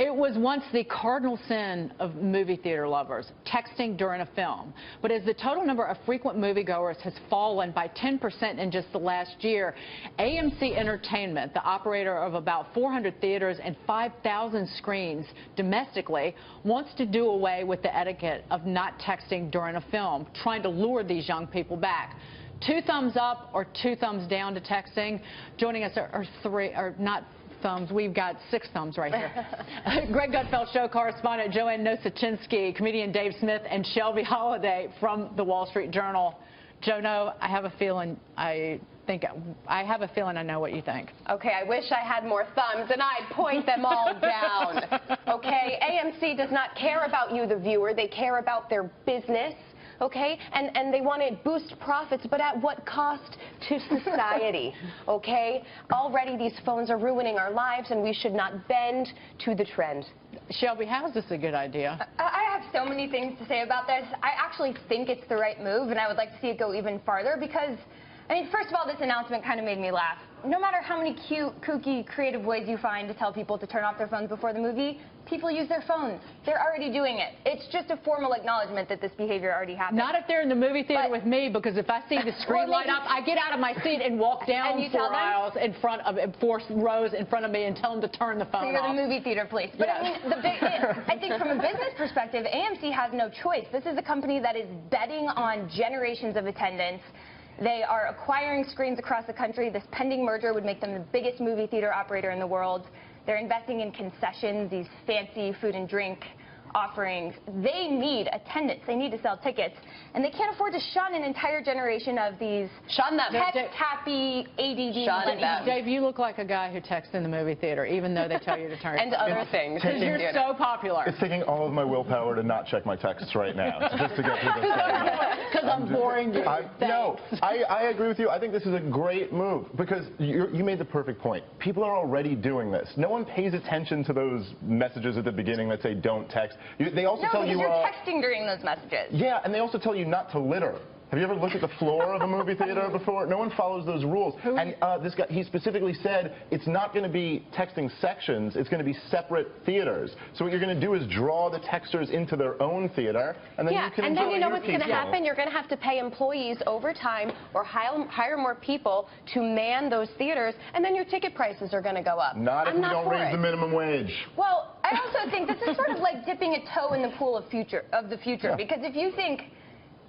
It was once the cardinal sin of movie theater lovers, texting during a film. But as the total number of frequent moviegoers has fallen by 10% in just the last year, AMC Entertainment, the operator of about 400 theaters and 5,000 screens domestically, wants to do away with the etiquette of not texting during a film, trying to lure these young people back. 2 thumbs up or 2 thumbs down to texting. Joining us are not thumbs. We've got 6 thumbs right here. Greg Gutfeld show correspondent Joanne Nosachinsky, comedian Dave Smith, and Shelby Holliday from the Wall Street Journal. Jono, I have a feeling I know what you think. Okay, I wish I had more thumbs and I'd point them all down. Okay, AMC does not care about you, the viewer. They care about their business. Okay, and they want to boost profits, but at what cost to society? Okay, already these phones are ruining our lives, and we should not bend to the trend. Shelby, how is this a good idea? I have so many things to say about this. I actually think it's the right move, and I would like to see it go even farther because, I mean, first of all, this announcement kind of made me laugh. No matter how many cute, kooky, creative ways you find to tell people to turn off their phones before the movie, people use their phones. They're already doing it. It's just a formal acknowledgement that this behavior already happened. Not if they're in the movie theater with me, because if I see the screen light up, I get out of my seat and walk down 4 aisles in front of 4 rows in front of me and tell them to turn the phone off. So you're the movie theater police. But yes. I mean, I think from a business perspective, AMC has no choice. This is a company that is betting on generations of attendance. They are acquiring screens across the country. This pending merger would make them the biggest movie theater operator in the world. They're investing in concessions, these fancy food and drink offerings. They need attendance. They need to sell tickets. And they can't afford to shun an entire generation of these text-happy, ADD. Dave, you look like a guy who texts in the movie theater, even though they tell you to turn it off. And other things. Because you're so popular. It's taking all of my willpower to not check my texts right now, just to get through this. Because I'm boring you. No, I agree with you. I think this is a great move because you made the perfect point. People are already doing this. No one pays attention to those messages at the beginning that say don't text. They also tell you you're texting during those messages. Yeah, and they also tell you not to litter. Have you ever looked at the floor of a movie theater before? No one follows those rules. And this guy, he specifically said it's not going to be texting sections. It's going to be separate theaters. So what you're going to do is draw the texters into their own theater, and then you can and enjoy then you know your what's going to people. happen? You're going to have to pay employees overtime or hire more people to man those theaters, and then your ticket prices are going to go up. Not if we don't raise the minimum wage. Well, I also think this is sort of like dipping a toe in the pool of the future, because if you think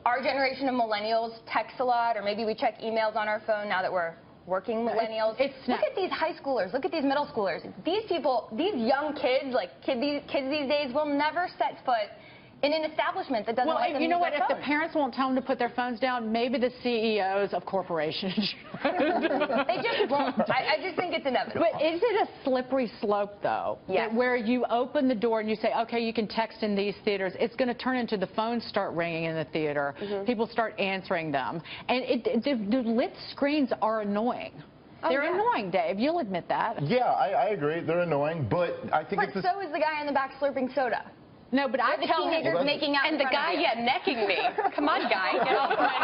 our generation of millennials text a lot, or maybe we check emails on our phone now that we're working millennials. Look at these high schoolers. Look at these middle schoolers. These people, these young kids, like kids these days, will never set foot in an establishment that doesn't let them you know use what? their If the phones. parents won't tell them to put their phones down, maybe the CEOs of corporations should. They just won't. I just think it's inevitable. But is it a slippery slope, though? Yes. Where you open the door and you say, okay, you can text in these theaters. It's going to turn into the phones start ringing in the theater. People start answering them. And the lit screens are annoying. They're annoying, Dave. You'll admit that. Yeah, I agree. They're annoying, but I think But so is the guy in the back slurping soda. No, but I tell him. Teenagers making out and the guy, necking me. Come on, guy, get off my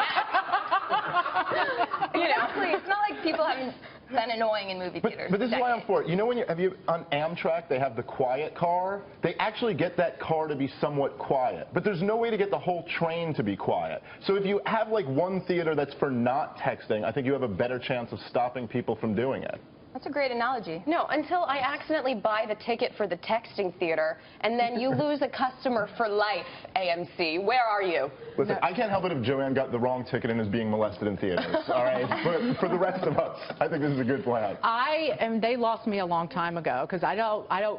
neck. Exactly. It's not like people haven't been annoying in movie theaters. But this is why I'm for it. You know, on Amtrak, they have the quiet car. They actually get that car to be somewhat quiet. But there's no way to get the whole train to be quiet. So if you have like one theater that's for not texting, I think you have a better chance of stopping people from doing it. That's a great analogy. No, until I accidentally buy the ticket for the texting theater, and then you lose a customer for life, AMC. Where are you? Listen, I can't help it if Joanne got the wrong ticket and is being molested in theaters, all right? But for the rest of us, I think this is a good plan. They lost me a long time ago because I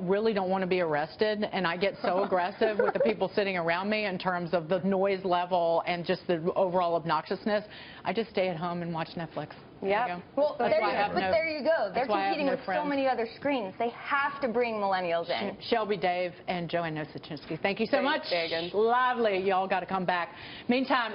really don't want to be arrested, and I get so aggressive with the people sitting around me in terms of the noise level and just the overall obnoxiousness. I just stay at home and watch Netflix. Yeah. Well, there you go. They're competing with so many other screens. They have to bring millennials in. Shelby, Dave, and Joanne Nosachinsky. Thank you so much. Megan. Lovely. Y'all got to come back. Meantime,